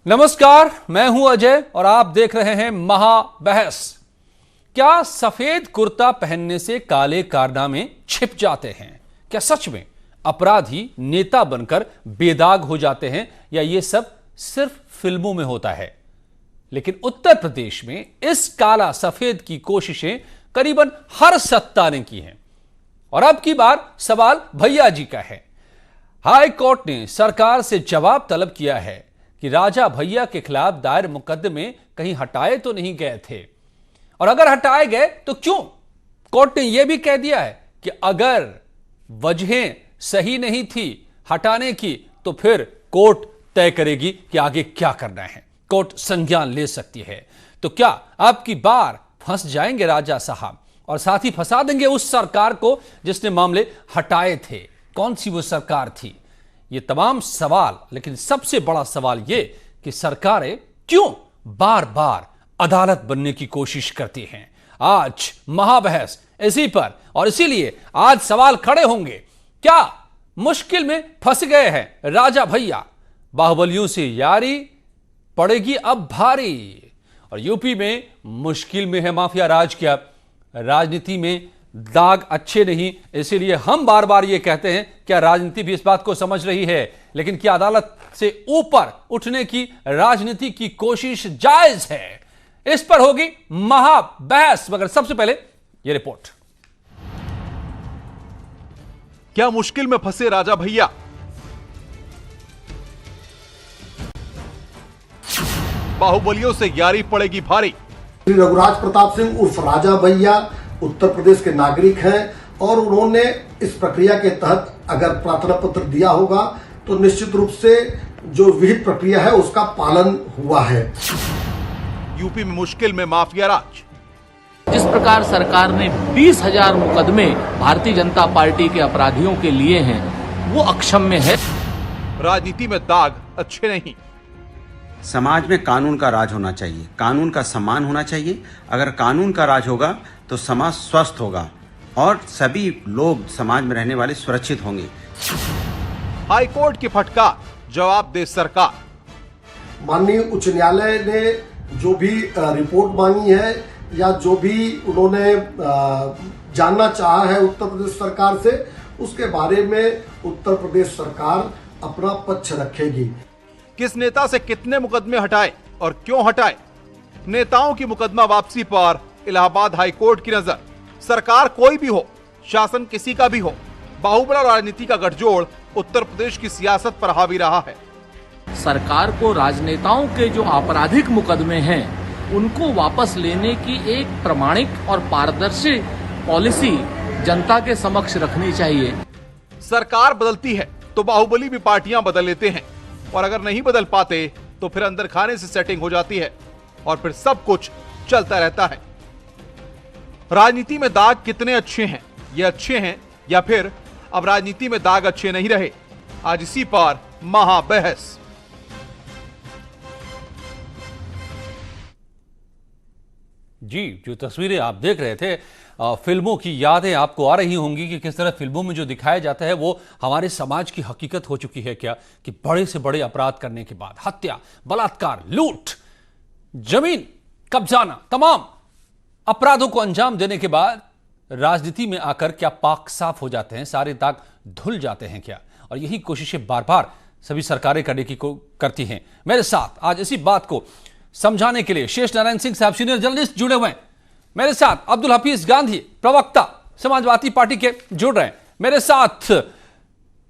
नमस्कार, मैं हूं अजय और आप देख रहे हैं महाबहस। क्या सफेद कुर्ता पहनने से काले कारनामे छिप जाते हैं? क्या सच में अपराधी नेता बनकर बेदाग हो जाते हैं या ये सब सिर्फ फिल्मों में होता है? लेकिन उत्तर प्रदेश में इस काला सफेद की कोशिशें करीबन हर सत्ता ने की हैं और अब की बार सवाल भैया जी का है। हाई कोर्ट ने सरकार से जवाब तलब किया है कि राजा भैया के खिलाफ दायर मुकदमे कहीं हटाए तो नहीं गए थे, और अगर हटाए गए तो क्यों? कोर्ट ने यह भी कह दिया है कि अगर वजहें सही नहीं थी हटाने की तो फिर कोर्ट तय करेगी कि आगे क्या करना है। कोर्ट संज्ञान ले सकती है। तो क्या अब की बार फंस जाएंगे राजा साहब और साथ ही फंसा देंगे उस सरकार को जिसने मामले हटाए थे? कौन सी वो सरकार थी? ये तमाम सवाल, लेकिन सबसे बड़ा सवाल ये कि सरकारें क्यों बार बार अदालत बनने की कोशिश करती हैं। आज महाबहस इसी पर, और इसीलिए आज सवाल खड़े होंगे, क्या मुश्किल में फंस गए हैं राजा भैया? बाहुबलियों से यारी पड़ेगी अब भारी। और यूपी में मुश्किल में है माफिया राज। क्या राजनीति में दाग अच्छे नहीं, इसीलिए हम बार बार यह कहते हैं क्या राजनीति भी इस बात को समझ रही है? लेकिन क्या अदालत से ऊपर उठने की राजनीति की कोशिश जायज है? इस पर होगी महाबहस, मगर सबसे पहले यह रिपोर्ट। क्या मुश्किल में फंसे राजा भैया? बाहुबलियों से यारी पड़ेगी भारी। श्री रघुराज प्रताप सिंह उर्फ राजा भैया उत्तर प्रदेश के नागरिक हैं और उन्होंने इस प्रक्रिया के तहत अगर प्रार्थना पत्र दिया होगा तो निश्चित रूप से जो विहित प्रक्रिया है उसका पालन हुआ है। यूपी में मुश्किल में माफिया राज। जिस प्रकार सरकार ने 20,000 मुकदमे भारतीय जनता पार्टी के अपराधियों के लिए हैं, वो अक्षम्य है। राजनीति में दाग अच्छे नहीं। समाज में कानून का राज होना चाहिए, कानून का सम्मान होना चाहिए। अगर कानून का राज होगा तो समाज स्वस्थ होगा और सभी लोग समाज में रहने वाले सुरक्षित होंगे। हाई कोर्ट की फटकार, जवाब दे सरकार। माननीय उच्च न्यायालय ने जो भी रिपोर्ट मांगी है या जो भी उन्होंने जानना चाहा है उत्तर प्रदेश सरकार से, उसके बारे में उत्तर प्रदेश सरकार अपना पक्ष रखेगी। किस नेता से कितने मुकदमे हटाए और क्यों हटाए? नेताओं की मुकदमा वापसी पर इलाहाबाद हाई कोर्ट की नजर। सरकार कोई भी हो, शासन किसी का भी हो, बाहुबल और राजनीति का गठजोड़ उत्तर प्रदेश की सियासत पर हावी रहा है। सरकार को राजनेताओं के जो आपराधिक मुकदमे हैं उनको वापस लेने की एक प्रामाणिक और पारदर्शी पॉलिसी जनता के समक्ष रखनी चाहिए। सरकार बदलती है तो बाहुबली भी पार्टियां बदल लेते हैं, और अगर नहीं बदल पाते तो फिर अंदर खाने से सेटिंग हो जाती है और फिर सब कुछ चलता रहता है। राजनीति में दाग कितने अच्छे हैं? ये अच्छे हैं या फिर अब राजनीति में दाग अच्छे नहीं रहे? आज इसी पर महाबहस। जी, जो तस्वीरें आप देख रहे थे, फिल्मों की यादें आपको आ रही होंगी कि किस तरह फिल्मों में जो दिखाया जाता है वो हमारे समाज की हकीकत हो चुकी है। क्या कि बड़े से बड़े अपराध करने के बाद हत्या, बलात्कार, लूट, जमीन कब्जाना, तमाम अपराधों को अंजाम देने के बाद राजनीति में आकर क्या पाक साफ हो जाते हैं, सारे दाग धुल जाते हैं क्या? और यही कोशिशें बार बार सभी सरकारें करने की करती हैं। मेरे साथ आज इसी बात को समझाने के लिए शेष नारायण सिंह साहब सीनियर जर्नलिस्ट जुड़े हुए हैं। मेरे साथ अब्दुल हफीज गांधी प्रवक्ता समाजवादी पार्टी के जुड़ रहे हैं। मेरे साथ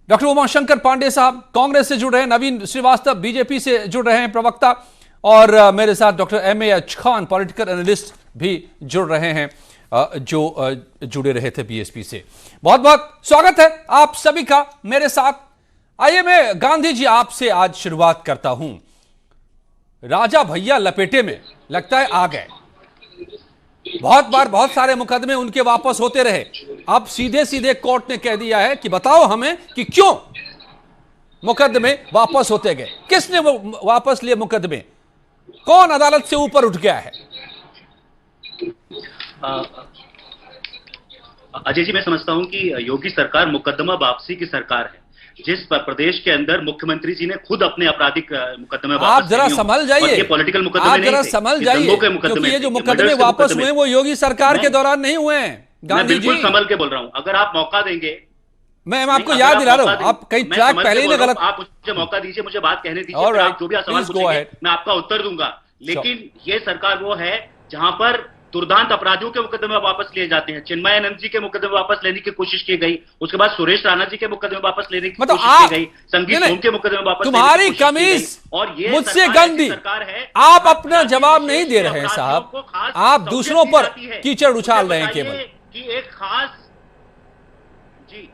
डॉक्टर उमाशंकर पांडे साहब कांग्रेस से जुड़ रहे हैं। नवीन श्रीवास्तव बीजेपी से जुड़ रहे हैं प्रवक्ता, और मेरे साथ doctor MAH Khan political analyst भी जुड़ रहे हैं, जो जुड़े रहे थे बीएसपी से। बहुत बहुत स्वागत है आप सभी का मेरे साथ। आइए मैं गांधी जी आपसे आज शुरुआत करता हूं। राजा भैया लपेटे में लगता है आ गए। बहुत बार बहुत सारे मुकदमे उनके वापस होते रहे। अब सीधे सीधे कोर्ट ने कह दिया है कि बताओ हमें कि क्यों मुकदमे वापस होते गए, किसने वो वापस लिए मुकदमे, कौन अदालत से ऊपर उठ गया है? अजय जी, मैं समझता हूं कि योगी सरकार मुकदमा वापसी की सरकार है। जिस प्रदेश के अंदर मुख्यमंत्री जी ने खुद अपने आपराधिक मुकदमे आप वापस जरा लिए हों। संभल और जाइए, ये पॉलिटिकल मुकदमे आप नहीं जरा थे, संभल ये जाइए, दंगों के मुकदमे क्योंकि ये थे, जो ये मुकदमे मर्डर्स के वापस मुकदमे हुए थे। वो योगी सरकार के मैं- दौरान नहीं हुए हैं मैं गांधी बिल्कुल जी। संभल के बोल रहा हूं, अगर आप मौका देंगे। मैं नहीं, आपको अगर याद आप दिला रहा मौका हूं, देंगे, आप कई मैं ट्रैक समझ पहले के ही बोल ना रहा गलत। हूं, आप मुझे मौका दीजिए, मुझे बात कहने दीजिए, All फिर right, आप जो भी सवाल please go पूछेंगे ahead. मैं आपका उत्तर दूंगा। लेकिन ये सरकार वो है जहां पर दुर्दांत अपराधियों के मुकदमे वापस लिए जाते हैं। चिन्मय आनंद जी के मुकदमे वापस लेने की कोशिश की गई, उसके बाद सुरेश राणा जी के मुकदमे वापस लेने की मतलब कोशिश की गई, संगीत नहीं, सोम के मुकदमे वापस तुम्हारी लेने की कोशिश की कमीज गई। और ये मुझसे सरकार गंदी, ऐसी सरकार है, आप जहां अपना जाति जवाब विशेष नहीं दे के रहे हैं अपराधियों साहब, को खास आप सहूलियत दूसरों दी पर जाती है। कीचड़ उछाल मुझे रहे हैं बताइए केवल। कि एक खास, जी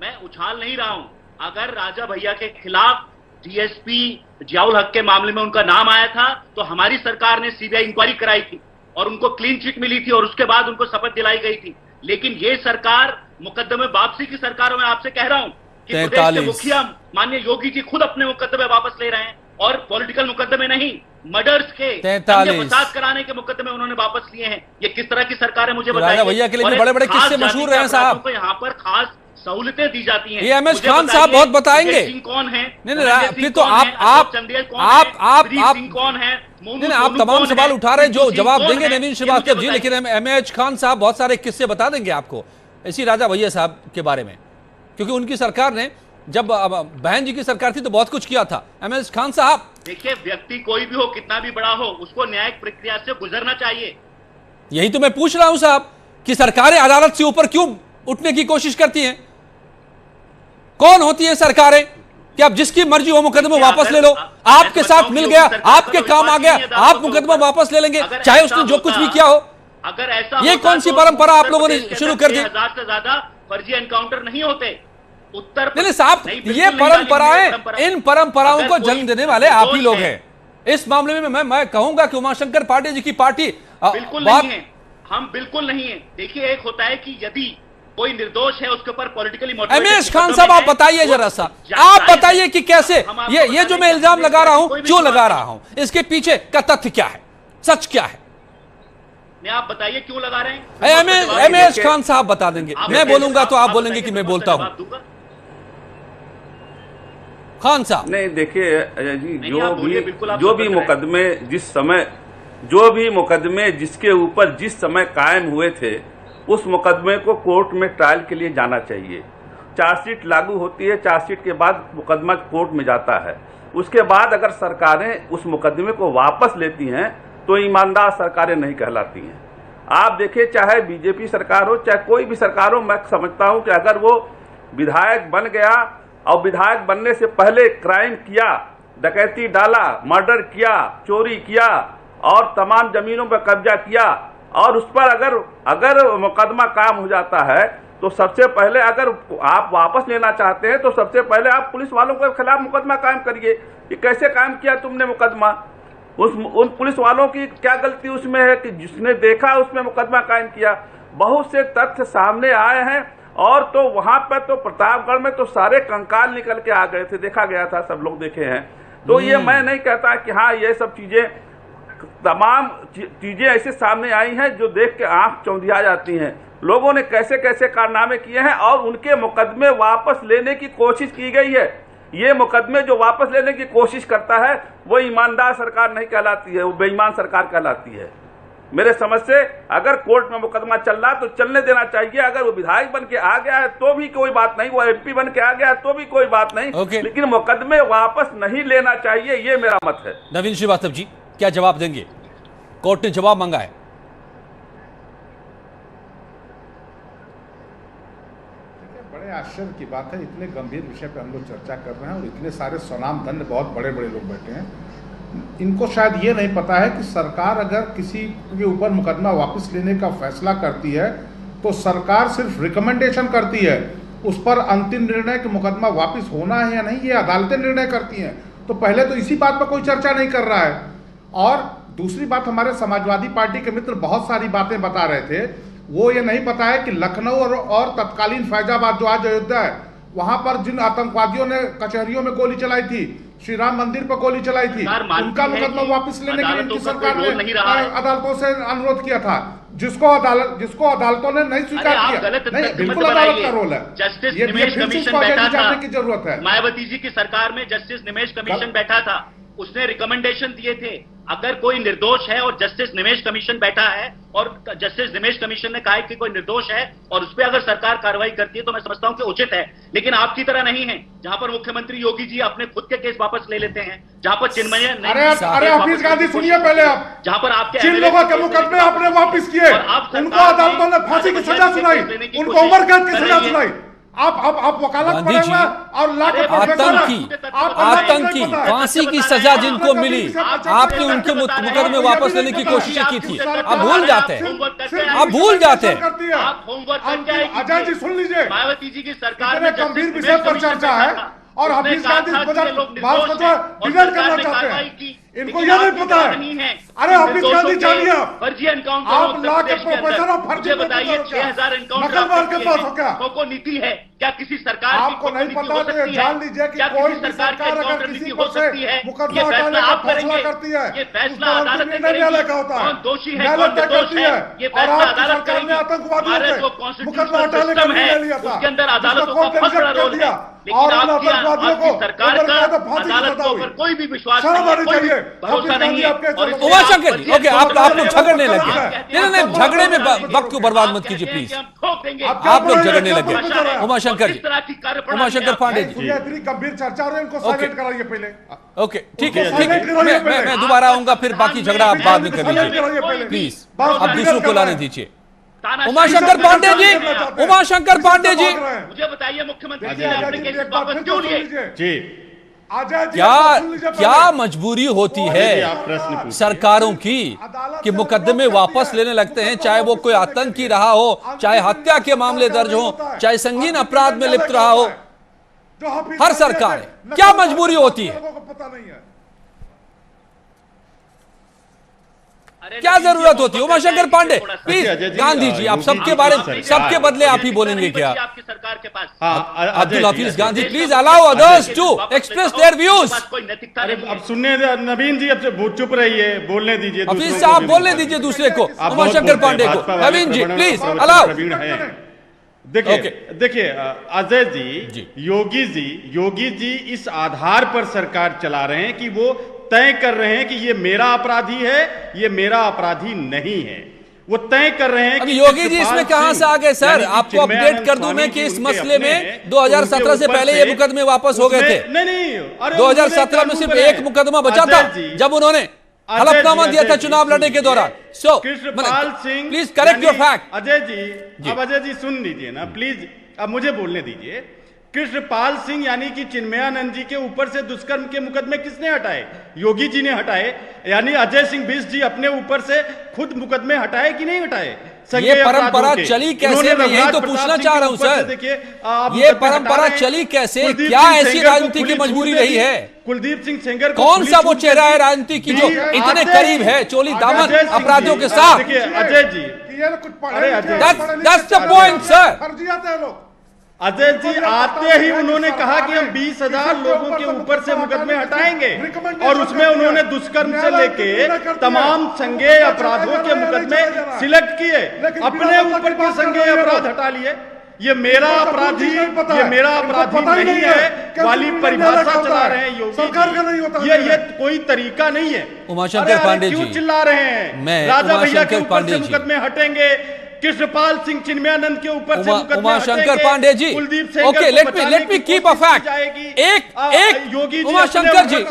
मैं उछाल नहीं रहा हूं। अगर राजा भैया के खिलाफ डीएसपी जियाउल हक के मामले में उनका नाम आया था तो हमारी सरकार ने सीबीआई इंक्वायरी कराई थी और उनको क्लीन चिट मिली थी और उसके बाद उनको शपथ दिलाई गई थी। लेकिन ये सरकार मुकदमे वापसी की सरकार, मैं आपसे कह रहा हूं कि प्रदेश के 43 मुखिया माननीय योगी जी खुद अपने मुकदमे वापस ले रहे हैं और पॉलिटिकल मुकदमे नहीं, मर्डर्स के, 43 फसाद कराने के मुकदमे उन्होंने वापस लिए हैं। ये किस तरह की सरकार है मुझे राजा बताइए। भैया के लिए और भी एक बड़े-बड़े खास किस्से जाति मशहूर के रहे हैं साहब। अपराधियों को यहाँ पर खास सहूलतें दी जाती हैं। ये एम एस मुझे खान साहब बताइए, बहुत बताएंगे। विजय सिंह कौन है? नहीं, धनंजय फिर सिंह तो कौन आप- है? अशोक चंदेल कौन आप- है? आप- प्रदीप आप- सिंह कौन है? मोनू नहीं, आप सोनू तमाम कौन सवाल है? उठा रहे हैं, जो पिंटू सिंह जवाब कौन देंगे है? नवीन ये श्रीवास्तव मुझे जी, बताइए। लेकिन एमएच खान साहब बहुत सारे किस्से बता देंगे आपको इसी राजा भैया साहब के बारे में, क्योंकि उनकी सरकार ने, जब बहन जी की सरकार थी तो बहुत कुछ किया था। एमएच खान साहब, देखिए, व्यक्ति कोई भी हो, कितना भी बड़ा हो, उसको न्यायिक प्रक्रिया से गुजरना चाहिए। यही तो मैं पूछ रहा हूं साहब कि सरकारें अदालत से ऊपर क्यों उठने की कोशिश करती हैं? कौन होती है सरकारें कि आप जिसकी मर्जी हो मुकदमा वापस ले लो? आपके साथ मिल गया, आपके काम आ गया, आप मुकदमा वापस ले लेंगे, चाहे उसने जो कुछ भी किया हो। अगर ऐसा ये होता कौन सी तो परंपरा आप उत्तर लोगों ने प्रदेश के शुरू अंदर कर दी? 6,000 से ज्यादा फर्जी एनकाउंटर नहीं होते। उत्तर नहीं साहब, नहीं, बिल्कुल ये नहीं डालेंगे परंपराएं, परंपरा। इन परंपराओं अगर को कोई जन्म देने वाले आप ही निर्दोष लोग है, हैं। इस मामले में मैं कहूंगा कि उमाशंकर पांडे जी की पार्टी बिल्कुल नहीं है, हम बिल्कुल नहीं है। देखिए, एक होता है कि यदि कोई निर्दोष है उसके ऊपर पॉलिटिकली एमएस खान साहब, आप बताइए जरा सा, आप बताइए कि कैसे ये जो मैं इल्जाम लगा रहा हूं, क्यों लगा रहा हूं, इसके पीछे का तथ्य क्या है, सच क्या है? नहीं, आप बताइए क्यों लगा रहे हैं। एमएस खान साहब बता देंगे, मैं बोलूंगा तो आप बोलेंगे कि मैं बोलता हूं। खान साहब, नहीं, देखिए अजय जी, नहीं, आप बोलिए, बिल्कुल आप जो भी समझ रहे हैं। मुकदमे जिस समय, जो भी मुकदमे जिसके ऊपर जिस समय कायम हुए थे, उस मुकदमे को कोर्ट में ट्रायल के लिए जाना चाहिए। चार्जशीट लागू होती है, चार्जशीट के बाद मुकदमा कोर्ट में जाता है। उसके बाद अगर सरकारें उस मुकदमे को वापस लेती हैं तो ईमानदार सरकारें नहीं कहलाती हैं। आप देखिए, चाहे बीजेपी सरकार हो, चाहे कोई भी सरकार हो, मैं समझता हूं कि अगर वो विधायक बन गया और विधायक बनने से पहले क्राइम किया, डकैती डाला, मर्डर किया, चोरी किया और तमाम जमीनों पर कब्जा किया और उस पर अगर मुकदमा काम हो जाता है तो सबसे पहले, अगर आप वापस लेना चाहते हैं तो सबसे पहले आप पुलिस वालों के खिलाफ मुकदमा कायम करिए। ये कैसे कायम किया तुमने मुकदमा? उन पुलिस वालों की क्या गलती उसमें है कि जिसने देखा उसमें मुकदमा कायम किया? बहुत से तथ्य सामने आए हैं। और तो वहां पर तो प्रतापगढ़ में तो सारे कंकाल निकल के आ गए थे, देखा गया था, सब लोग देखे हैं। तो ये मैं नहीं कहता कि हाँ, ये सब चीजें, तमाम चीजें ऐसे सामने आई हैं जो देख के आंख चौंधिया जाती हैं। लोगों ने कैसे कैसे कारनामे किए हैं और उनके मुकदमे वापस लेने की कोशिश की गई है। ये मुकदमे जो वापस लेने की कोशिश करता है वो ईमानदार सरकार नहीं कहलाती है, वो बेईमान सरकार कहलाती है। मेरे समझ से अगर कोर्ट में मुकदमा चल रहा तो चलने देना चाहिए। अगर वो विधायक बन के आ गया है तो भी कोई बात नहीं, वो एमपी बन के आ गया है तो भी कोई बात नहीं, लेकिन मुकदमे वापस नहीं लेना चाहिए, ये मेरा मत है। नवीन श्रीवास्तव जी क्या जवाब देंगे? कोर्ट ने जवाब मांगा है। बड़े आश्चर्य की बात है, इतने गंभीर विषय पे हम लोग चर्चा कर रहे हैं और इतने सारे स्वनामधन्य बहुत बड़े बड़े लोग बैठे हैं। इनको शायद ये नहीं पता है कि सरकार अगर किसी के ऊपर मुकदमा वापस लेने का फैसला करती है तो सरकार सिर्फ रिकमेंडेशन करती है, उस पर अंतिम निर्णय कि मुकदमा वापस होना है या नहीं ये अदालतें निर्णय करती हैं। तो पहले तो इसी बात पर कोई चर्चा नहीं कर रहा है। और दूसरी बात, हमारे समाजवादी पार्टी के मित्र बहुत सारी बातें बता रहे थे, वो ये नहीं पता है कि लखनऊ और तत्कालीन फैजाबाद जो आज अयोध्या है, वहां पर जिन आतंकवादियों ने कचहरियों में गोली चलाई थी, श्री राम मंदिर पर गोली चलाई थी, उनका मुकदमा वापस लेने के लिए इनकी सरकार ने अदालतों से अनुरोध किया था। जिसको अदालतों ने नहीं स्वीकार किया। नहीं, बिल्कुल अदालत का रोल है। जस्टिस ये निमेश फिर से कमीशन इसको आगे बैठा जाने था, की जरूरत है। मायावती जी की सरकार में जस्टिस निमेश कमीशन बैठा था, उसने रिकमेंडेशन दिए थे अगर कोई निर्दोष है और जस्टिस निमेश कमीशन बैठा है और जस्टिस निमेश कमीशन ने कहा है कि कोई निर्दोष है और उस पर अगर सरकार कार्रवाई करती है तो मैं समझता हूं कि उचित है। लेकिन आपकी तरह नहीं है जहां पर मुख्यमंत्री योगी जी अपने खुद के केस वापस ले लेते हैं, जहां पर चिन्मय अरे हफीज गांधी सुनिए पहले, आप जहां पर आपके जिन लोगों के मुकदमे आपने वापस किए उनको अदालतों ने फांसी की सजा सुनाई, उनको उम्र कैद की सजा सुनाई। आप वकालत पढ़े हुए और आतंकी फांसी की सजा जिनको मिली, आपने उनके मुकदमे वापस लेने की कोशिश की थी। आप भूल जाते हैं, आप भूल जाते हैं। आप होमवर्क करके आए। अजय जी सुन लीजिए, मायावती जी की सरकार में गंभीर विषय पर चर्चा है और हफीज गांधी डिबेट करना चाहते हैं, इनको यह नहीं पता है। अरे हफीज गांधी जानिए, फर्जी एनकाउंटर आप लॉ के प्रोफेसर और फर्जी बताइए 6000 एनकाउंटर के पास हो क्या? को नीति है क्या किसी सरकार की? आपको नहीं पता तो जान लीजिए कि कोई भी सरकार अगर किसी को से मुकदमा हटाने का फैसला करती है, ये फैसला अदालत न्यायालय का होता है, दोषी है न्यायालय कौन तय निर्दोष करती है, है। ये और फैसला आपकी अदालत सरकार ने आतंकवादियों हमारे जो से मुकदमा कॉन्स्टिट्यूशनल हटाने का सिस्टम है निर्णय लिया था, उसके अंदर अदालतों का बहुत बड़ा रोल है। लेकिन और आपकी सरकार का अदालत के ऊपर कोई भी विश्वास नहीं है, कोई भी भरोसा नहीं है। उमाशंकर जी, ओके, आप लोग झगड़ने लगे। नहीं, झगड़े में वक्त को बर्बाद मत कीजिए प्लीज। आप लोग झगड़ने लगे। उमाशंकर जी, उमाशंकर पांडे जी, इतनी गंभीर चर्चा हो रही है, इनको साइलेंट कराइए पहले। ओके, ठीक है, ठीक है, मैं दोबारा आऊंगा, फिर बाकी झगड़ा आप बाद में कर लीजिए प्लीज। आप दूसरों को लाने दीजिए। उमाशंकर पांडे जी, उमाशंकर पांडे जी, मुझे बताइए मुख्यमंत्री जी ने अपने केस वापस क्यों लिए? जी, क्या मजबूरी होती है सरकारों की कि मुकदमे वापस लेने लगते हैं, चाहे वो कोई आतंकी रहा हो, चाहे हत्या के मामले दर्ज हो, चाहे संगीन अपराध में लिप्त रहा हो। हर सरकार है, क्या मजबूरी होती है, पता नहीं है। क्या जरूरत होती है? उमाशंकर पांडे प्लीज, गांधी जी, आप सबके बारे में, सबके बदले आप ही बोलेंगे क्या? आपकी सरकार के पास Abdul Hafeez Gandhi, please allow others to express their views. अब सुनने नवीन जी, अब चुप रहिए, बोलने दीजिए। हफीज साहब बोलने दीजिए दूसरे को, उमाशंकर पांडे को। नवीन जी प्लीज अलाउ। देखिए अजय जी, योगी जी इस आधार पर सरकार चला रहे हैं कि वो तय कर रहे हैं कि ये मेरा अपराधी है, ये मेरा अपराधी नहीं है। वो तय कर रहे हैं कि योगी जी इसमें कहां से आ गए सर? आपको अपडेट कर दूं मैं कि इस मसले में 2017 से पहले ये मुकदमे वापस हो गए थे। नहीं, 2017 में सिर्फ एक मुकदमा बचा था जब उन्होंने हलफनामा दिया था चुनाव लड़ने के दौरान। So Krishnapal Singh, please correct your fact. Ajay ji, अब अजय जी सुन लीजिए ना प्लीज, अब मुझे बोलने दीजिए। कृष्णपाल सिंह यानी कि चिन्मयानंद जी के ऊपर से दुष्कर्म के मुकदमे किसने हटाए? योगी जी ने हटाए। यानी अजय सिंह बिष्ट जी अपने ऊपर से खुद मुकदमे हटाए कि नहीं हटाए? ये परंपरा चली कैसे? मैं यही तो पूछना चाह रहा हूं सर, देखिए ये परंपरा चली कैसे? क्या ऐसी राजनीति की मजबूरी रही है? कुलदीप सिंह सेंगर कौन सा वो चेहरा है राजनीति की जो इतने करीब है चोली दामन अपराधियों के साथ? देखिए Ajay ji, that's the point sir. Ajay ji आते ही उन्होंने कहा कि हम 20,000 लोगों के ऊपर से मुकदमे हटाएंगे और उसमें उन्होंने दुष्कर्म से लेके तमाम संज्ञेय अपराधों के मुकदमे सिलेक्ट किए, अपने ऊपर के संज्ञेय अपराध हटा लिए। ये मेरा अपराधी नहीं है वाली परिभाषा चला रहे हैं योगी। ये कोई तरीका नहीं है। उमाशंकर पांडे जी, क्यों चिल्ला रहे हैं? राजा भैया के ऊपर से मुकदमे हटेंगे, कृष्णपाल सिंह चिन्मयानंद के ऊपर से Umashankar Pandey ji, okay, let me keep a fact. एक उमाशंकर जी,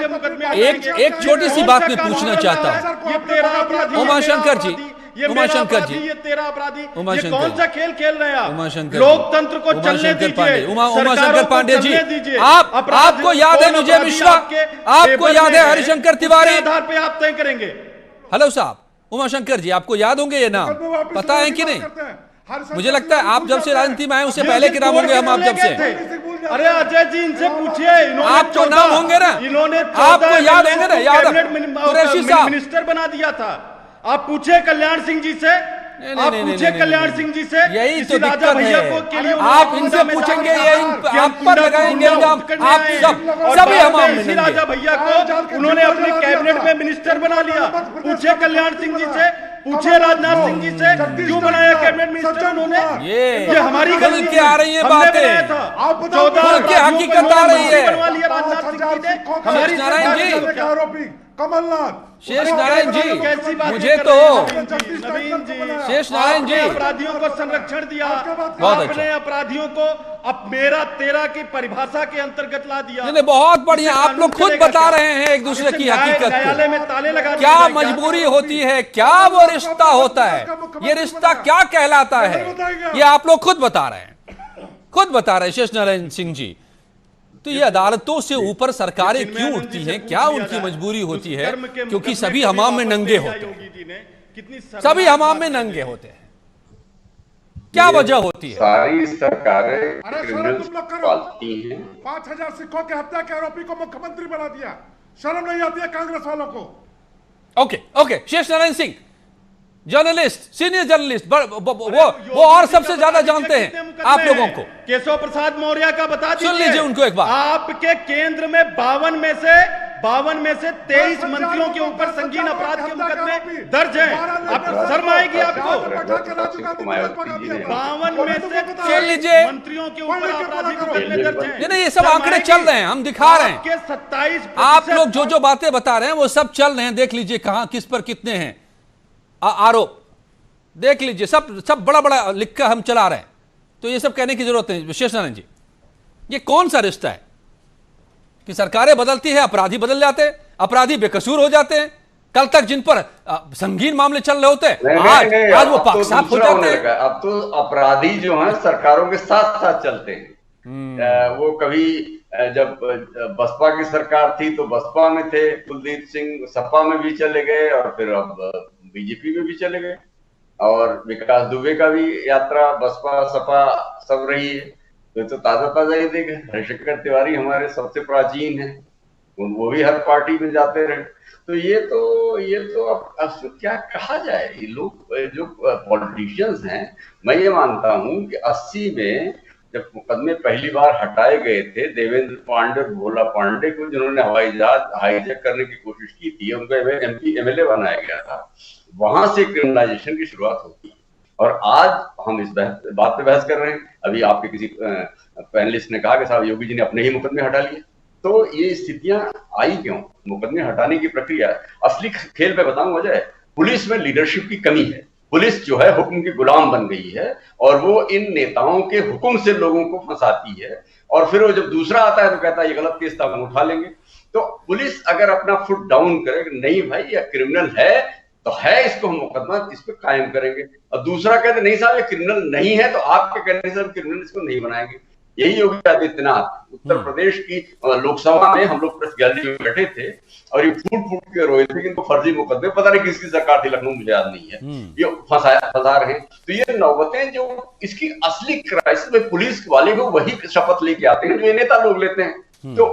एक छोटी सी बात मैं पूछना चाहता हूं। उमाशंकर जी, ये कौन सा खेल खेल रहे हैं आप? लोकतंत्र को चलने दीजिए। उमाशंकर पांडे जी, आपको याद है विजय मिश्रा, आपको याद है हरिशंकर तिवारी? आधार पे आप तय करेंगे। हेलो साहब, उमाशंकर जी, आपको याद होंगे ये नाम, पता है कि नहीं? मुझे लगता है आप जब से राजनीति में आए उससे पहले के नाम होंगे हम आप जब से। अरे अजय जी इनसे पूछिए, आपको नाम होंगे ना, इन्होंने आपको याद होंगे ना, याद मिनिस्टर बना दिया था। आप पूछे कल्याण सिंह जी से, आप पूछे कल्याण सिंह जी से, यही तो राजा दिक्कत भैया है। को के लिए आप इनसे पूछेंगे, ये आप पर लगाएंगे इल्जाम, आप सभी हम राजा भैया को उन्होंने अपने कैबिनेट में मिनिस्टर बना लिया। पूछे कल्याण सिंह जी से, पूछे राजनाथ सिंह जी से, क्यों बनाया कैबिनेट मिनिस्टर उन्होंने? ये हमारी गलती के आ रही है बातें, 14 की हकीकत आ रही है। बनवा लिया राजनाथ सिंह जी ने। हमारी नारायण जी, आरोपी कमलनाथ, शेष नारायण जी, कैसी बातें मुझे कर तो रहे हैं नवीन जी, शेष नारायण जी, आपने अपराधियों को संरक्षण दिया, बहुत अच्छा। आपने अपराधियों को अब मेरा तेरा की परिभाषा के अंतर्गत ला दिया। नहीं, बहुत बढ़िया, आप लोग खुद बता रहे हैं एक दूसरे की हकीकत न्यायालय को। में ताले लगा क्या मजबूरी होती है, क्या वो रिश्ता होता है, ये रिश्ता क्या कहलाता है, ये आप लोग खुद बता रहे हैं, खुद बता रहे हैं शेष नारायण सिंह जी। तो ये अदालतों से ऊपर सरकारें क्यों उठती हैं, क्या उनकी मजबूरी होती है? क्योंकि सभी हमाम में नंगे होते हैं, सभी हमाम में नंगे होते हैं। क्या वजह होती है? सारी सरकारें क्रिमिनल्स पालती हैं। 5000 सिखों की हत्या के आरोपी को मुख्यमंत्री बना दिया, शर्म नहीं आती है कांग्रेस वालों को? ओके, शेष Narayan Singh, journalist, senior journalist, वो और सबसे ज्यादा जानते हैं आप लोगों को। केशव प्रसाद मौर्य का बता दीजिए, सुन लीजिए उनको एक बार। आपके केंद्र में 52 में से 23 मंत्रियों के ऊपर संगीन अपराध के मुकदमे दर्ज हैं। आप शर्म आएगी आपको? 52 में से सुन लीजिए, मंत्रियों के ऊपर आपराधिक मुकदमे दर्ज हैं। नहीं, ये सब आंकड़े चल रहे हैं, हम दिखा रहे हैं। 27 आप लोग जो बातें बता रहे हैं वो सब चल रहे हैं, देख लीजिए कहां किस पर कितने हैं आरोप, देख लीजिए, सब बड़ा लिख कर हम चला रहे हैं। तो ये सब कहने की जरूरत नहीं। शेष नारायण जी, ये कौन सा रिश्ता है कि सरकारें बदलती है, अपराधी बदल जाते हैं, अपराधी बेकसूर हो जाते हैं? कल तक जिन पर संगीन मामले चल रहे होते हैं, आज वो पाक साफ हो जाते हैं। अब तो अपराधी जो हैं सरकारों के साथ साथ चलते हैं। वो कभी जब बसपा की सरकार थी तो बसपा में थे, कुलदीप सिंह सपा में भी चले गए और फिर अब बीजेपी में भी चले गए। और विकास दुबे का भी यात्रा बसपा सपा सब रही है। तो ताजा ही देखे, हरिशंकर तिवारी हमारे सबसे प्राचीन है, वो भी हर पार्टी में जाते रहे। तो ये तो अब क्या कहा जाए, ये लोग जो पॉलिटिशियंस हैं, मैं ये मानता हूँ कि 80 में जब मुकदमे पहली बार हटाए गए थे, देवेंद्र पांडे, भोला पांडे को जिन्होंने हवाई जहाज हाईजैक करने की कोशिश की थी, उनको एमपी एमएलए बनाया गया था, वहां से क्रिमिनलाइजेशन की शुरुआत होती। और आज हम इस बात पे बहस कर रहे हैं। अभी आपके किसी पैनलिस्ट ने कहा कि साहब योगी जी ने अपने ही मुकदमे हटा लिए। तो ये स्थितियां आई क्यों? मुकदमे हटाने की प्रक्रिया, असली खेल पे बताऊं वजह है, पुलिस में लीडरशिप की कमी है। पुलिस जो है हुक्म की गुलाम बन गई है और वो इन नेताओं के हुक्म से लोगों को फंसाती है। और फिर वो जब दूसरा आता है तो कहता है ये गलत केस था, हम उठा लेंगे। तो पुलिस अगर अपना फुट डाउन करे, नहीं भाई ये क्रिमिनल है तो है, इसको हम मुकदमा इस पे कायम करेंगे, और दूसरा कहते नहीं साहब ये क्रिमिनल नहीं है तो आपके कहने से हम क्रिमिनल इसको नहीं बनाएंगे। यही योगी आदित्यनाथ उत्तर प्रदेश की लोकसभा में हम लोग प्रेस गैलरी में बैठे थे और ये फूट के रोए थे कि इनको फर्जी मुकदमे, पता नहीं किसकी सरकार थी, लखनऊ मुझे याद नहीं है, ये फंसा रहे हैं। तो ये नौबतें जो इसकी असली क्राइसिस में पुलिस वाले को वही शपथ लेके आते हैं जो ये नेता लोग लेते हैं। तो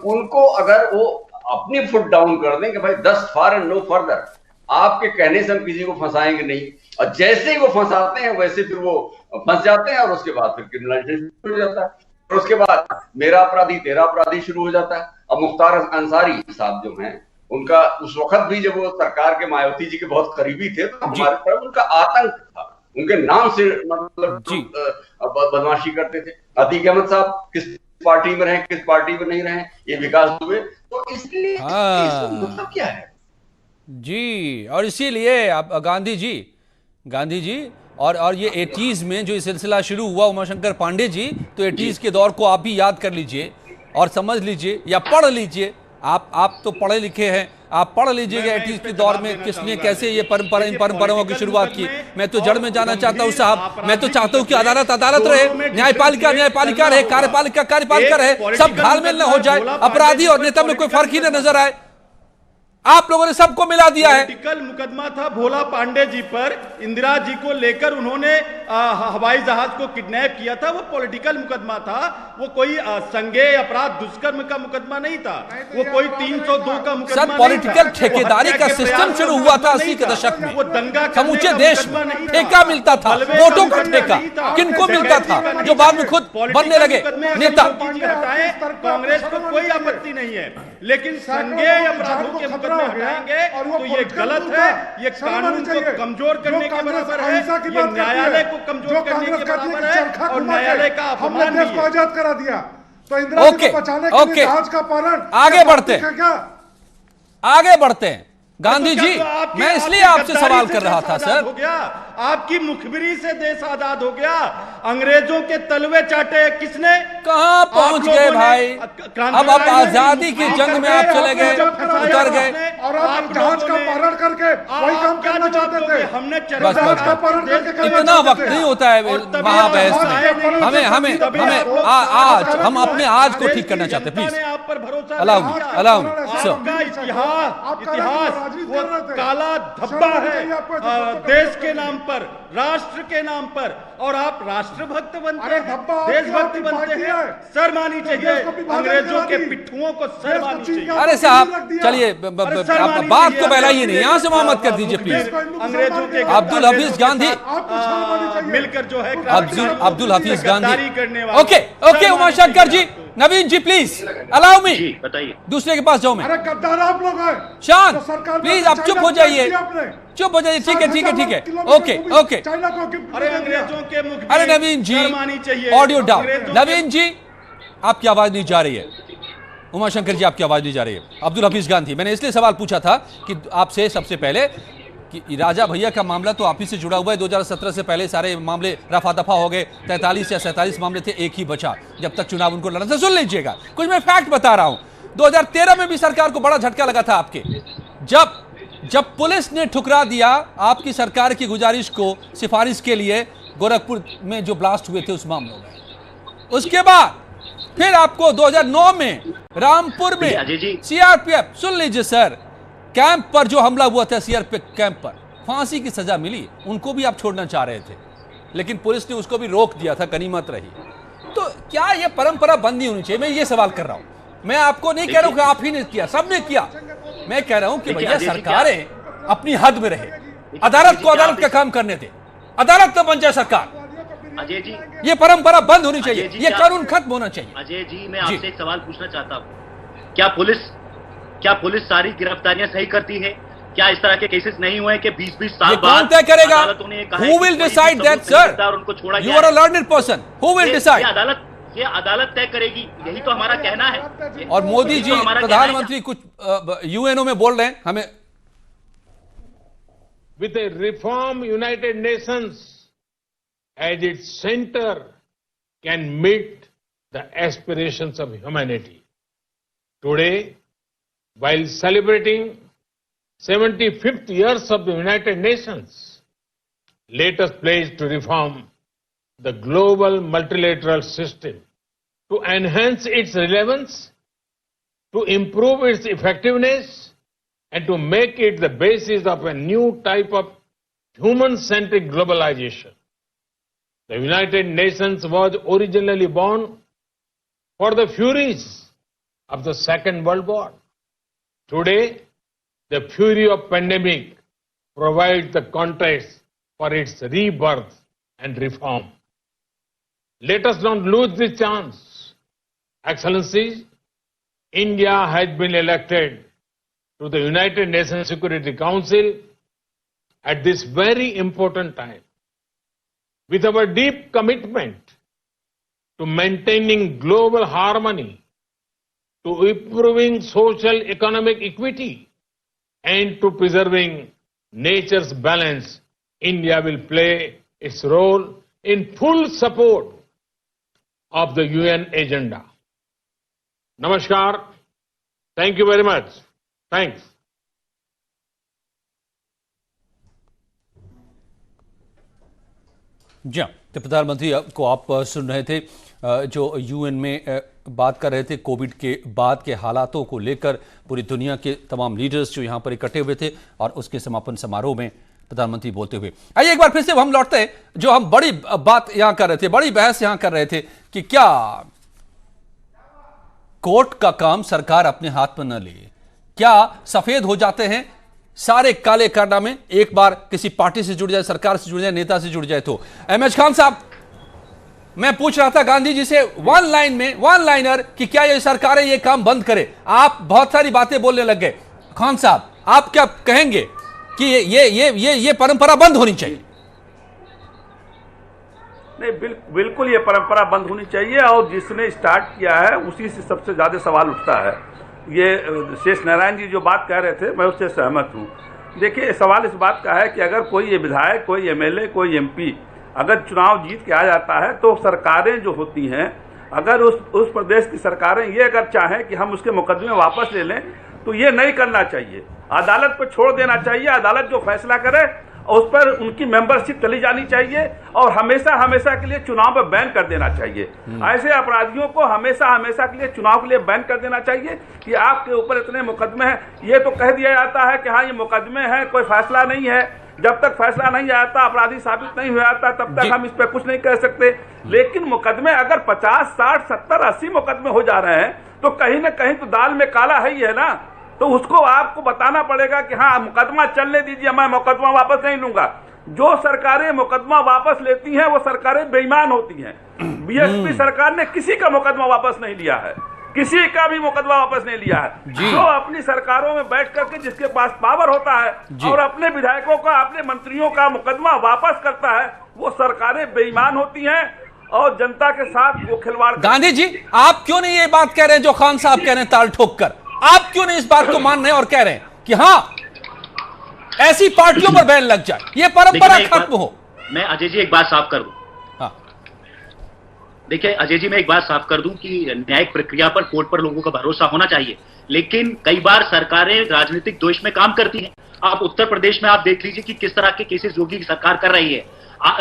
उनको अगर वो अपनी फुट डाउन कर दें कि भाई 10 फार एंड नो फर्दर, आपके कहने से हम किसी को फंसाएंगे नहीं, और जैसे ही वो फंसाते हैं वैसे फिर वो फंस जाते हैं और उसके बाद फिर क्रिमिनलाइजेशन शुरू हो जाता है, और उसके बाद मेरा अपराधी तेरा अपराधी शुरू हो जाता है। अब मुख्तार अंसारी साहब जो हैं, उनका उस वक्त भी जब वो सरकार के मायावती जी के बहुत करीबी थे तो हमारे तरफ उनका आतंक था, उनके नाम से मतलब बदमाशी करते थे। अतीक अहमद साहब किस पार्टी में रहे, किस पार्टी में नहीं रहे, ये विकास दुबे, तो इसलिए मतलब क्या है जी। और इसीलिए आप गांधी जी और ये 80s में जो ये सिलसिला शुरू हुआ उमाशंकर पांडे जी, तो 80s के दौर को आप भी याद कर लीजिए और समझ लीजिए या पढ़ लीजिए। आप तो पढ़े लिखे हैं, आप पढ़ लीजिएगा 80s के दौर में किसने कैसे ये परंपराओं की शुरुआत की। मैं तो जड़ में जाना चाहता हूँ साहब, मैं तो चाहता हूँ कि अदालत रहे, न्यायपालिका रहे, कार्यपालिका रहे, सब घालमेल न हो जाए, अपराधी और नेता में कोई फर्क ही न नजर आए। आप लोगों ने सबको मिला दिया है। पॉलिटिकल मुकदमा था भोला पांडे जी पर, इंदिरा जी को लेकर उन्होंने हवाई जहाज को किडनैप किया था, वो पॉलिटिकल मुकदमा था, वो कोई संज्ञेय अपराध दुष्कर्म का मुकदमा नहीं था, वो कोई 302 का मुकदमा सर पॉलिटिकल ठेकेदारी का सिस्टम शुरू हुआ था 80 के दशक में, वो दंगा समूचे देश में ठेका मिलता था, वोटों का ठेका किनको मिलता था, जो बाद में खुद बनने लगे नेता। कांग्रेस को कोई आपत्ति नहीं है, लेकिन संज्ञेय अपराधों के मुकदमे हटाएंगे तो ये गलत है, ये कानून को कमजोर करने के बराबर है, ये न्यायालय को कमजोर करने के बराबर है और न्यायालय का अपमान भी है। आजाद करा दिया तो इंदिरा जी को बचाने के लिए जहाज का पालन। आगे बढ़ते हैं गांधी जी, मैं इसलिए आपसे सवाल कर रहा था सर। हो गया आपकी मुखबिरी से देश आजाद हो गया, अंग्रेजों के तलवे चाटे किसने, कहां पहुंच गए भाई, अब आप आजादी की जंग में आप चले गए, उतर गए और आप जहाज का पालन करके वही काम करना चाहते थे। हमने जहाज का पालन करके इतना वक्त नहीं होता है महाबहस में, हमें आज हम अपने आज को ठीक करना चाहते, प्लीज आप पर भरोसा अलाउ इतिहास वो काला धब्बा है देश के नाम पर, राष्ट्र के नाम पर, और आप राष्ट्रभक्त बनते हैं, देशभक्त बनते हैं, शर्म आनी चाहिए, अंग्रेजों के पिट्ठुओं को शर्म आनी चाहिए। अरे साहब चलिए बात को फैलाइए नहीं, यहां से मत कर दीजिए प्लीज। अंग्रेजों के अब्दुल हफीज गांधी मिलकर जो है Abdul Hafeez Gandhi okay Umashankar ji, Naveen ji please allow me, बताइए दूसरे के पास जाऊं मैं। अरे गद्दार आप लोग हैं, शांत प्लीज आप चुप हो जाइए, चुप हो जाइए, ठीक है ओके। अरे अंग्रेजों के मुख अरे नवीन जी ऑडियो डाउन, नवीन जी आपकी आवाज नहीं जा रही है, उमाशंकर जी आपकी आवाज नहीं जा रही है। अब्दुल हफीज गांधी, मैंने इसलिए सवाल पूछा था कि आपसे सबसे पहले कि राजा भैया का मामला तो आप ही से जुड़ा हुआ है, 2017 से पहले सारे मामले रफा दफा हो गए, 43 या 47 मामले थे, एक ही बचा जब तक चुनाव उनको लड़ना था। सुन लीजिएगा, कुछ मैं फैक्ट बता रहा हूं, 2013 में भी सरकार को बड़ा झटका लगा था आपके, जब पुलिस ने ठुकरा दिया आपकी सरकार की गुजारिश को, सिफारिश के लिए गोरखपुर में जो ब्लास्ट हुए थे उस मामले में। उसके बाद फिर आपको 2009 में रामपुर में सीआरपीएफ, सुन लीजिए सर, कैंप पर जो हमला हुआ था सीआरपीएफ कैंप पर, फांसी की सजा मिली, उनको भी आप छोड़ना चाह रहे थे, लेकिन पुलिस ने उसको भी रोक दिया था, गनीमत रही। तो क्या यह परंपरा बंद नहीं होनी चाहिए? मैं ये सवाल कर रहा हूं, मैं आपको नहीं कह रहा हूं कि आप ही ने किया, सबने किया, मैं कह रहा हूं कि भैया सरकारें अपनी हद में रहे, अदालत को अदालत का काम करने दे, अदालत न बन जाए सरकार। अजय जी ये परंपरा बंद होनी चाहिए, ये कानून खत्म होना चाहिए। अजय जी मैं आपसे एक सवाल पूछना चाहता हूं, क्या पुलिस सारी गिरफ्तारियां सही करती है? क्या इस तरह के केसेस नहीं हुए कि 20-20 साल बाद कौन तय करेगा? Who will decide that, sir? You are a learned person. Who will decide? ये अदालत तय करेगी, यही तो हमारा कहना है। और मोदी जी प्रधानमंत्री कुछ यूएनओ में बोल रहे हैं हमें, with a reform United Nations as its center can meet the aspirations of humanity. Today, while celebrating 75th years of the United Nations, let us pledge to reform the global multilateral system, to enhance its relevance, to improve its effectiveness, and to make it the basis of a new type of human-centric globalization. The United Nations was originally born for the furies of the Second World War. Today, the fury of pandemic provides the context for its rebirth and reform. Let us not lose this chance. Excellencies, India has been elected to the United Nations Security Council at this very important time. With our deep commitment to maintaining global harmony, to improving social economic equity, and to preserving nature's balance, India will play its role in full support of the UN agenda. Namaskar. Thank you very much. Thanks. जी तो प्रधानमंत्री को आप सुन रहे थे, जो UN में बात कर रहे थे कोविड के बाद के हालातों को लेकर। पूरी दुनिया के तमाम लीडर्स जो यहाँ पर इकट्ठे हुए थे और उसके समापन समारोह में प्रधानमंत्री बोलते हुए। आइए एक बार फिर से हम लौटते हैं, जो हम बड़ी बात यहाँ कर रहे थे, बड़ी बहस यहाँ कर रहे थे कि क्या कोर्ट का काम सरकार अपने हाथ में न ले, क्या सफेद हो जाते हैं सारे काले कारनामे एक बार किसी पार्टी से जुड़ जाए, सरकार से जुड़ जाए, नेता से जुड़ जाए तो। एमएच खान साहब, मैं पूछ रहा था गांधी जी से वन लाइनर कि क्या ये सरकारें ये काम बंद करे। आप बहुत सारी बातें बोलने लग गए। खान साहब, आप क्या कहेंगे कि ये परंपरा बंद होनी चाहिए? नहीं, बिल्कुल ये परंपरा बंद होनी चाहिए, और जिसने स्टार्ट किया है उसी से सबसे ज्यादा सवाल उठता है। ये शेष नारायण जी जो बात कह रहे थे, मैं उससे सहमत हूँ। देखिए, सवाल इस बात का है कि अगर कोई विधायक, कोई एमएलए, कोई एमपी अगर चुनाव जीत के आ जाता है, तो सरकारें जो होती हैं, अगर उस प्रदेश की सरकारें ये अगर चाहें कि हम उसके मुकदमे वापस ले लें, तो ये नहीं करना चाहिए। अदालत पर छोड़ देना चाहिए। अदालत जो फैसला करे उस पर उनकी मेंबरशिप चली जानी चाहिए, और हमेशा हमेशा के लिए चुनाव पर बैन कर देना चाहिए। ऐसे अपराधियों को हमेशा हमेशा के लिए चुनाव के लिए बैन कर देना चाहिए कि आपके ऊपर इतने मुकदमे हैं। ये तो कह दिया जाता है कि हाँ ये मुकदमे हैं, कोई फैसला नहीं है। जब तक फैसला नहीं आता, अपराधी साबित नहीं हुआ आता, तब तक हम इस पर कुछ नहीं कह सकते। लेकिन मुकदमे अगर 50, 60, 70, 80 मुकदमे हो जा रहे हैं, तो कहीं ना कहीं तो दाल में काला है ही है ना। तो उसको आपको बताना पड़ेगा कि हाँ मुकदमा चलने दीजिए, मैं मुकदमा वापस नहीं लूंगा। जो सरकारें मुकदमा वापस लेती हैं वो सरकारें बेईमान होती हैं। बीएसपी सरकार ने किसी का मुकदमा वापस नहीं लिया है, किसी का भी मुकदमा वापस नहीं लिया है। जो अपनी सरकारों में बैठ करके जिसके पास पावर होता है और अपने विधायकों का, अपने मंत्रियों का मुकदमा वापस करता है, वो सरकारें बेईमान होती हैं और जनता के साथ वो खिलवाड़। गांधी जी, आप क्यों नहीं ये बात कह रहे हैं जो खान साहब कह रहे हैं ताल ठोक कर? आप क्यों नहीं इस बात को मान रहे हैं और कह रहे हैं कि हाँ ऐसी पार्टियों पर बैन लग जाए, ये परंपरा खत्म हो? मैं अजय जी एक बात साफ कर दूं। हाँ, देखिए अजय जी, मैं एक बात साफ कर दूं कि न्यायिक प्रक्रिया पर, कोर्ट पर लोगों का भरोसा होना चाहिए, लेकिन कई बार सरकारें राजनीतिक द्वेष में काम करती हैं। आप उत्तर प्रदेश में आप देख लीजिए कि किस तरह के केसेस योगी की सरकार कर रही है।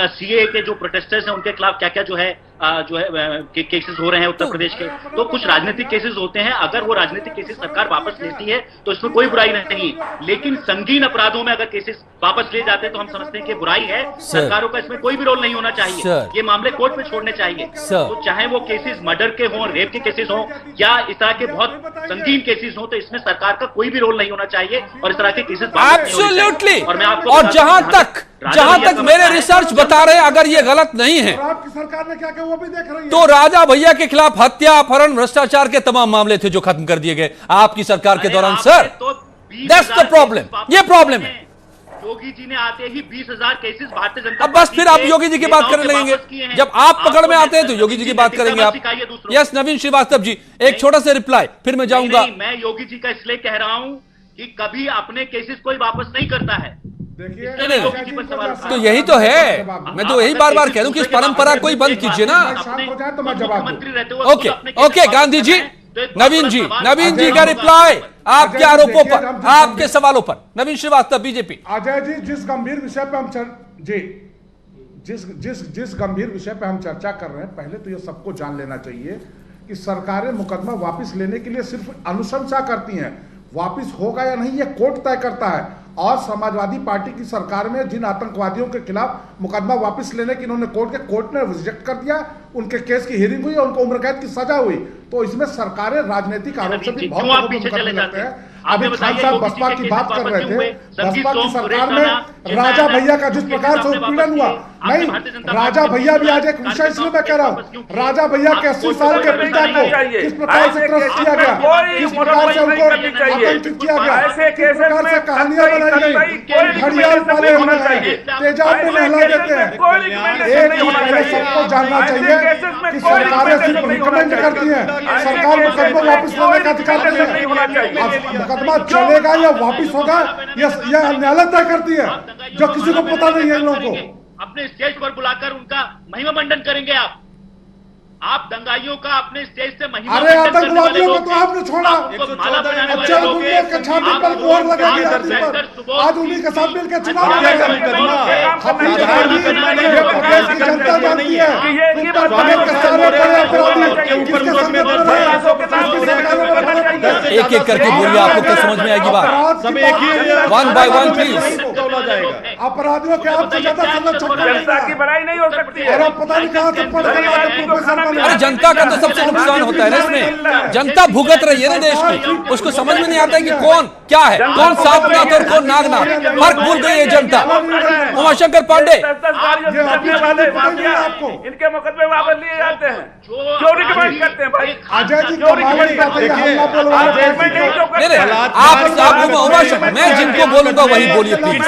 सीए के जो प्रोटेस्टर्स हैं उनके खिलाफ क्या क्या जो है केसेस हो रहे हैं उत्तर प्रदेश के। तो कुछ राजनीतिक केसेस होते हैं, अगर वो राजनीतिक केसेस सरकार वापस लेती है तो इसमें कोई बुराई नहीं, लेकिन संगीन अपराधों में अगर केसेस वापस ले जाते हैं तो हम समझते हैं कि बुराई है। सरकारों का इसमें कोई भी रोल नहीं होना चाहिए, ये मामले कोर्ट में छोड़ने चाहिए। तो चाहे वो केसेस मर्डर के हों, रेप के केसेस हों, या इस तरह के बहुत संगीन केसेस हों, तो इसमें सरकार का कोई भी रोल नहीं होना चाहिए और इस तरह के केसेस एब्सोल्युटली। और जहां तक मेरे रिसर्च बता रहे हैं, अगर ये गलत नहीं है, आपकी सरकार ने क्या किया वो भी देख रही है। तो राजा भैया के खिलाफ हत्या, अपहरण, भ्रष्टाचार के तमाम मामले थे जो खत्म कर दिए गए आपकी सरकार के दौरान। सर, दैट्स द प्रॉब्लम, ये प्रॉब्लम है। योगी जी ने आते ही 20,000 केसेस भारतीय जनता अब बस फिर आप योगी जी की बात करने लगेंगे। जब आप पकड़ में आते हैं तो योगी जी की बात करेंगे आप। यस, नवीन श्रीवास्तव जी, एक छोटा सा रिप्लाई, फिर मैं जाऊंगा। मैं योगी जी का इसलिए कह रहा हूं कि कभी अपने केसेस कोई वापस नहीं करता है। तो यही तो है, मैं तो यही बार बार कह रहा हूं कि इस परंपरा को ही बंद कीजिए ना। ओके गांधी जी, नवीन जी का रिप्लाई आपके आरोपों पर, आपके सवालों पर। नवीन श्रीवास्तव, बीजेपी। अजय जी, जिस गंभीर विषय पे हम जिस गंभीर विषय पे हम चर्चा कर रहे हैं, पहले तो ये सबको जान लेना चाहिए कि सरकारें मुकदमा वापस लेने के लिए सिर्फ अनुशंसा करती हैं, वापस होगा या नहीं ये कोर्ट तय करता है। और समाजवादी पार्टी की सरकार में जिन आतंकवादियों के खिलाफ मुकदमा वापस लेने की इन्होंने कोर्ट ने रिजेक्ट कर दिया, उनके केस की हियरिंग हुई और उनको उम्र कैद की सजा हुई। तो इसमें सरकारें राजनीतिक आरोप से भी बहुत लोगों को मुकदमे लगते हैं। अभी खान साहब बसपा की बात कर रहे थे, बसपा की सरकार में राजा भैया का जिस प्रकार से उत्पीड़न हुआ, नहीं राजा भैया भी आज एक विषय इसलिए मैं कह रहा हूँ, राजा भैया के 80 साल के पिता को किस प्रकार से ट्रस्ट किया गया, किस प्रकार से उनको आतंकित किया गया, किस प्रकार से कहानियां बनाई गई, घड़ियाल वाले होने चाहिए, तेजाब में नहला देते हैं। एक ही पहले सबको जानना चाहिए कि सरकारें सिर्फ रिकमेंड करती हैं, सरकार मुकदमा वापस लेने का अधिकार नहीं है। मुकदमा चलेगा या वापस होगा यह न्यायालय तय करती है, जो किसी को पता नहीं है इन लोगों को। अपने स्टेज पर बुलाकर उनका महिमा मंडन करेंगे आप। आप दंगाइयों का अपने स्टेज से महिमा अरे आतंकवादियों को तो आपने छोड़ा, अच्छा गुंडे के छाती पर मोहर लगा दिया, आज उन्हीं के साथ मिलकर चुनाव लड़ेगा। प्रदेश की जनता जानती है उत्तर प्रदेश के सारे बड़े अपराधी किसके सामने एक एक करके बोलिए, आपको क्या समझ में आएगी बात? सब एक ही वन बाय वन प्लीज। अपराधियों के आपसे ज्यादा जनता की बड़ाई नहीं हो सकती है। और पता नहीं कहां से पढ़ के प्रोफेसर बने। अरे जनता का तो सबसे नुकसान होता है ना इसमें। जनता भुगत रही है ना देश की, उसको समझ में नहीं आता है कि कौन क्या है, कौन साधनाथ और कौन नागनाथ, फर्क भूल गई है जनता। उमाशंकर पांडे, इनके मुकदमे वापस लिए जाते हैं, क्यों रिकमेंड करते हैं भाई? अजय जी मैं जिनको बोलूंगा वही बोलिए प्लीज।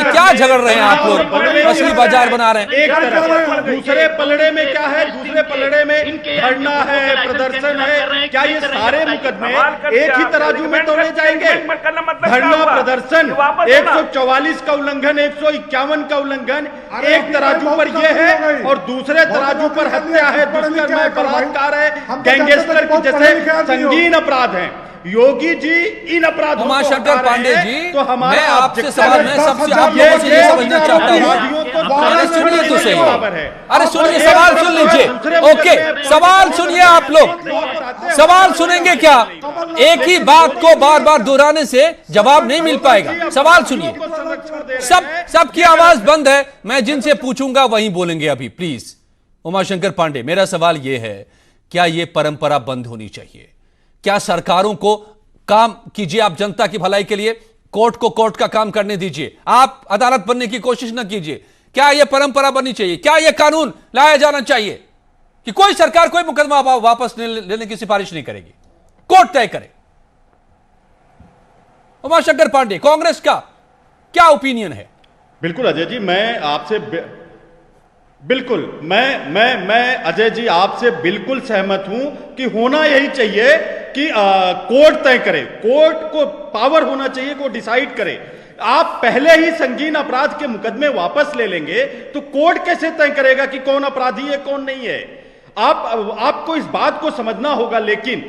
क्या झगड़ रहे हैं आप लोग, मछली बाजार बना रहे हैं? एक तरफ दूसरे पलड़े में क्या है, दूसरे पलड़े में धरना है, प्रदर्शन है, क्या ये सारे मुकदमे एक ही तराजू में तोड़े जाएंगे? धरना प्रदर्शन 144 का उल्लंघन, 151 का उल्लंघन एक तराजू पर ये है, और दूसरे तराजू पर हत्या है, दुष्कर्म है, बलात्कार है, गैंगस्टर की जैसे संगीन अपराध हैं। योगी जी इन अपराधों को उमाशंकर पांडे जी, तो हमारा मैं आपसे सवाल, मैं सबसे आप लोगों से ये समझना चाहता हूँ। अरे सुनिए तो सही, अरे सुनिए, सवाल सुन लीजिए। ओके, सवाल सुनिए आप लोग, सवाल सुनेंगे क्या? एक ही बात को बार बार दोहराने से जवाब नहीं मिल पाएगा। सवाल सुनिए, सबकी आवाज बंद है, मैं जिनसे पूछूंगा वही बोलेंगे अभी प्लीज। उमाशंकर पांडे, मेरा सवाल यह है, क्या यह परंपरा बंद होनी चाहिए? क्या सरकारों को काम कीजिए, आप जनता की भलाई के लिए कोर्ट को कोर्ट का काम करने दीजिए, आप अदालत बनने की कोशिश न कीजिए। क्या यह परंपरा बननी चाहिए? क्या यह कानून लाया जाना चाहिए कि कोई सरकार कोई मुकदमा वापस लेने की सिफारिश नहीं करेगी, कोर्ट तय करे? उमाशंकर पांडे, कांग्रेस का क्या ओपिनियन है? बिल्कुल अजय जी, मैं आपसे बिल्कुल मैं अजय जी आपसे बिल्कुल सहमत हूं कि होना यही चाहिए कि कोर्ट तय करे, कोर्ट को पावर होना चाहिए, को डिसाइड करे। आप पहले ही संगीन अपराध के मुकदमे वापस ले लेंगे तो कोर्ट कैसे तय करेगा कि कौन अपराधी है कौन नहीं है? आपको इस बात को समझना होगा लेकिन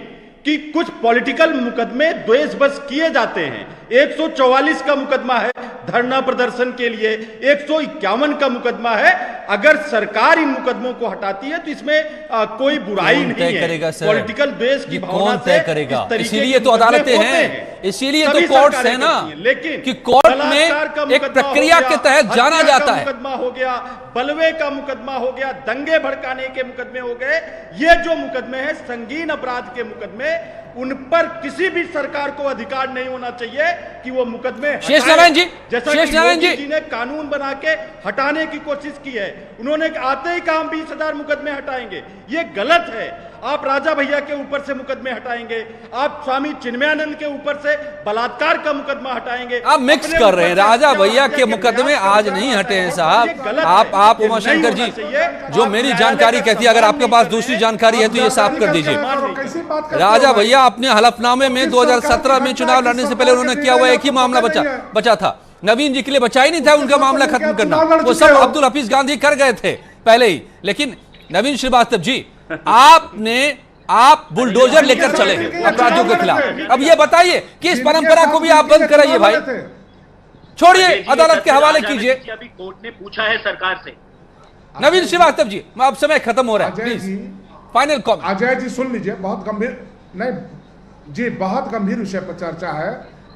कि कुछ पॉलिटिकल मुकदमे द्वेष बस किए जाते हैं। 144 का मुकदमा है धरना प्रदर्शन के लिए, 151 का मुकदमा है। अगर सरकार इन मुकदमों को हटाती है तो इसमें कोई बुराई नहीं है। पॉलिटिकल द्वेष की भावना से करेगा, इसीलिए तो अदालतें हैं, इसीलिए तो कोर्ट्स हैं ना, लेकिन कि कोर्ट में एक प्रक्रिया के तहत जाना जाता है। मुकदमा हो गया, बलवे का मुकदमा हो गया, दंगे भड़काने के मुकदमे हो गए, ये जो मुकदमे हैं संगीन अपराध के मुकदमे, उन पर किसी भी सरकार को अधिकार नहीं होना चाहिए कि वो मुकदमे शेष नारायण जी, जैसा कि योगी जी ने कानून बना के हटाने की कोशिश की है। उन्होंने आते ही कहा 20,000 मुकदमे हटाएंगे, ये गलत है। आप राजा भैया के ऊपर से मुकदमे हटाएंगे, आप स्वामी चिन्मयानंद के ऊपर से बलात्कार का मुकदमा हटाएंगे। आप मिक्स कर रहे हैं, राजा भैया के मुकदमे आज नहीं हटे हैं साहब। आप उमाशंकर जी, जो मेरी जानकारी कहती है, अगर आपके पास दूसरी जानकारी है तो ये साफ कर दीजिए। राजा भैया अपने हलफनामे में 2017 में चुनाव लड़ने से पहले उन्होंने किया हुआ एक ही मामला बचा था, नवीन जी के लिए बचा ही नहीं था उनका मामला खत्म करना, वो सब अब्दुल हफीज गांधी कर गए थे पहले ही। लेकिन नवीन श्रीवास्तव जी, आप बुलडोजर लेकर चले अपराधियों के खिलाफ। अब ये बताइए कि इस परंपरा को भी आप बंद कराइए भाई, छोड़िए, अदालत के हवाले कीजिए। अभी कोर्ट ने पूछा है सरकार से। नवीन श्रीवास्तव जी, अब समय खत्म हो रहा है, please final comment. Ajay ji सुन लीजिए, बहुत गंभीर नहीं जी, बहुत गंभीर विषय पर चर्चा है।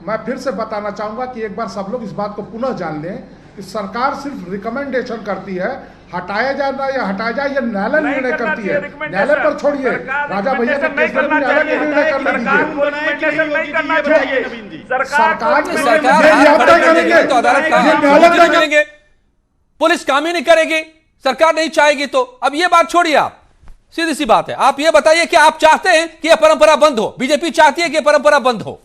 मैं फिर से बताना चाहूंगा कि एक बार सब लोग इस बात को पुनः जान लें कि सरकार सिर्फ रिकमेंडेशन करती है, हटाया जाए या हटाया जाए ये न्यायालय निर्णय करती है। न्यायालय पर छोड़िए, राजा भैया का केस पर न्यायालय के निर्णय कर लीजिए। करेंगे, पुलिस काम ही नहीं करेगी, सरकार नहीं चाहेगी तो। अब ये बात छोड़िए, आप सीधी सी बात है, आप ये बताइए कि आप चाहते हैं कि यह परंपरा बंद हो? बीजेपी चाहती है कि यह परंपरा बंद हो?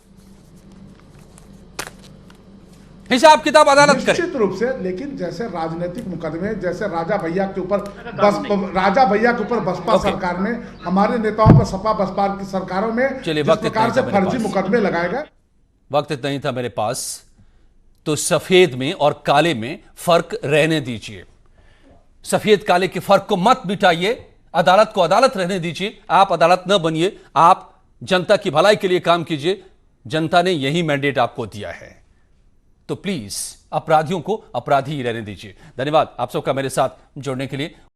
हिसाब किताब अदालत करे निश्चित रूप से। लेकिन जैसे राजनीतिक मुकदमे, जैसे राजा भैया के ऊपर बसपा सरकार में, हमारे नेताओं पर सपा बसपा की सरकारों में जिस प्रकार से फर्जी मुकदमे लगाए गए। वक्त नहीं था मेरे पास, तो सफेद में और काले में फर्क रहने दीजिए। सफेद काले के फर्क को मत मिटाइए, अदालत को अदालत रहने दीजिए, आप अदालत न बनिए, आप जनता की भलाई के लिए काम कीजिए। जनता ने यही मैंडेट आपको दिया है, तो प्लीज अपराधियों को अपराधी ही रहने दीजिए। धन्यवाद आप सबका मेरे साथ जुड़ने के लिए।